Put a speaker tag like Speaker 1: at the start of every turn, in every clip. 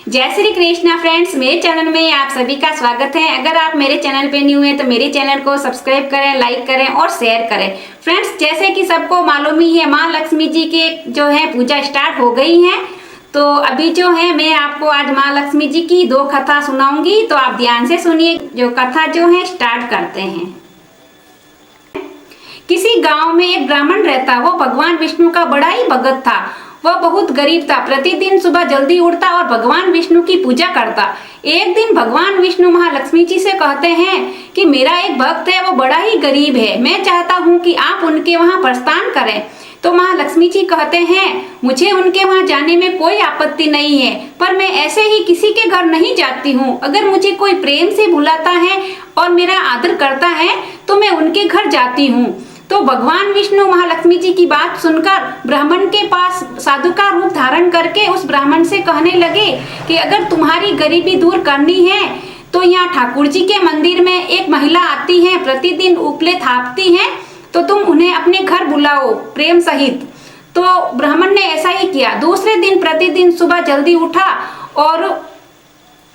Speaker 1: जय श्री कृष्णा फ्रेंड्स, मेरे चैनल में आप सभी का स्वागत है। अगर आप मेरे चैनल पे न्यू हैं तो मेरे चैनल को सब्सक्राइब करें, लाइक करें और शेयर करें। फ्रेंड्स, जैसे कि सबको मालूम ही है, माँ लक्ष्मी जी के जो है पूजा स्टार्ट हो गई है। तो अभी जो है मैं आपको आज माँ लक्ष्मी जी की 2 कथा सुनाऊंगी, तो आप ध्यान से सुनिए। जो कथा जो है स्टार्ट करते हैं। किसी गांव में एक ब्राह्मण रहता। वो भगवान विष्णु का बड़ा ही भगत था। वह बहुत गरीब था। प्रतिदिन सुबह जल्दी उठता और भगवान विष्णु की पूजा करता। एक दिन भगवान विष्णु महालक्ष्मी जी से कहते हैं कि मेरा एक भक्त है, वो बड़ा ही गरीब है। मैं चाहता हूँ कि आप उनके वहाँ प्रस्थान करें। तो महालक्ष्मी जी कहते हैं, मुझे उनके वहाँ जाने में कोई आपत्ति नहीं है, पर मैं ऐसे ही किसी के घर नहीं जाती हूँ। अगर मुझे कोई प्रेम से बुलाता है और मेरा आदर करता है तो मैं उनके घर जाती हूँ। तो भगवान विष्णु महालक्ष्मी जी की बात सुनकर ब्राह्मण के पास साधु का रूप धारण करके उस ब्राह्मण से कहने लगे कि अगर तुम्हारी गरीबी दूर करनी है तो यहाँ ठाकुर जी के मंदिर में एक महिला आती है, प्रतिदिन उपले थापती है, तो तुम उन्हें अपने घर बुलाओ प्रेम सहित। तो ब्राह्मण ने ऐसा ही किया। दूसरे दिन प्रतिदिन सुबह जल्दी उठा और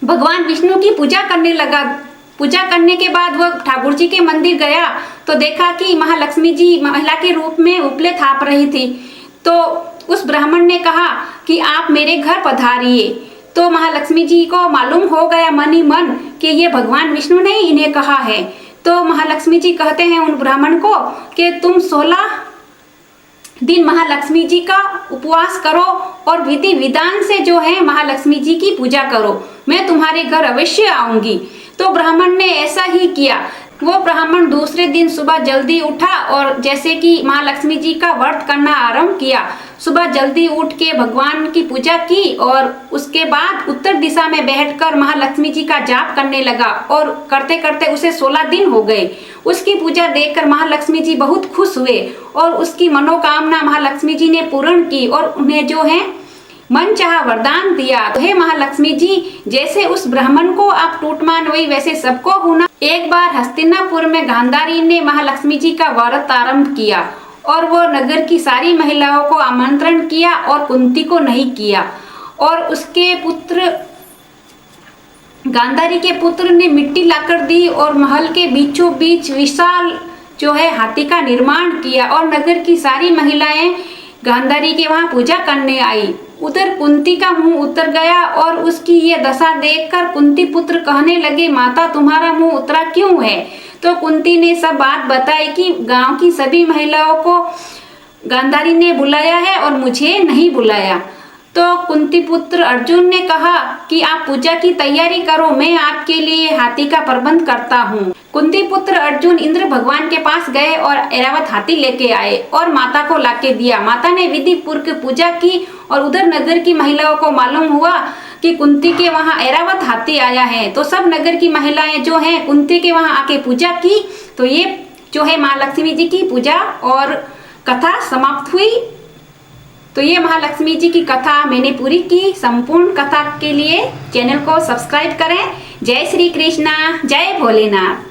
Speaker 1: भगवान विष्णु की पूजा करने लगा। पूजा करने के बाद वह ठाकुर जी के मंदिर गया तो देखा कि महालक्ष्मी जी महिला के रूप में उपले थाप रही थी। तो उस ब्राह्मण ने कहा कि आप मेरे घर पधारिए। तो महालक्ष्मी जी को मालूम हो गया मन ही मन कि ये भगवान विष्णु ने इन्हें कहा है। तो महालक्ष्मी जी कहते हैं उन ब्राह्मण को कि तुम 16 दिन महालक्ष्मी जी का उपवास करो और विधि विधान से जो है महालक्ष्मी जी की पूजा करो, मैं तुम्हारे घर अवश्य आऊंगी। तो ब्राह्मण ने ऐसा ही किया। वो ब्राह्मण दूसरे दिन सुबह जल्दी उठा और जैसे कि महालक्ष्मी जी का व्रत करना आरंभ किया। सुबह जल्दी उठ के भगवान की पूजा की और उसके बाद उत्तर दिशा में बैठकर महालक्ष्मी जी का जाप करने लगा और करते करते उसे 16 दिन हो गए। उसकी पूजा देखकर महालक्ष्मी जी बहुत खुश हुए और उसकी मनोकामना महालक्ष्मी जी ने पूर्ण की और उन्हें जो है मन चाहा वरदान दिया। तो हे महालक्ष्मी जी, जैसे उस ब्राह्मण को आप टूट मान हुई वैसे सबको होना। एक बार हस्तिनापुर में गांधारी ने महालक्ष्मी जी का व्रत आरंभ किया और वो नगर की सारी महिलाओं को आमंत्रण किया और कुंती को नहीं किया। और उसके पुत्र गांधारी के पुत्र ने मिट्टी लाकर दी और महल के बीचों बीच विशाल जो है हाथी का निर्माण किया और नगर की सारी महिलाएं गांधारी के वहां पूजा करने आई। उधर कुंती का मुंह उतर गया और उसकी ये दशा देखकर कुंती पुत्र कहने लगे, माता तुम्हारा मुंह उतरा क्यों है? तो कुंती ने सब बात बताई कि गांव की सभी महिलाओं को गांधारी ने बुलाया है और मुझे नहीं बुलाया। तो कुंती पुत्र अर्जुन ने कहा कि आप पूजा की तैयारी करो, मैं आपके लिए हाथी का प्रबंध करता हूँ। कुंती पुत्र अर्जुन इंद्र भगवान के पास गए और ऐरावत हाथी लेके आए और माता को लाके दिया। माता ने विधि पूर्वक पूजा की और उधर नगर की महिलाओं को मालूम हुआ कि कुंती के वहाँ ऐरावत हाथी आया है। तो सब नगर की महिलाएं जो हैं कुंती के वहाँ आके पूजा की। तो ये जो है माँ लक्ष्मी जी की पूजा और कथा समाप्त हुई। तो ये महालक्ष्मी जी की कथा मैंने पूरी की। संपूर्ण कथा के लिए चैनल को सब्सक्राइब करें। जय श्री कृष्णा, जय भोलेनाथ।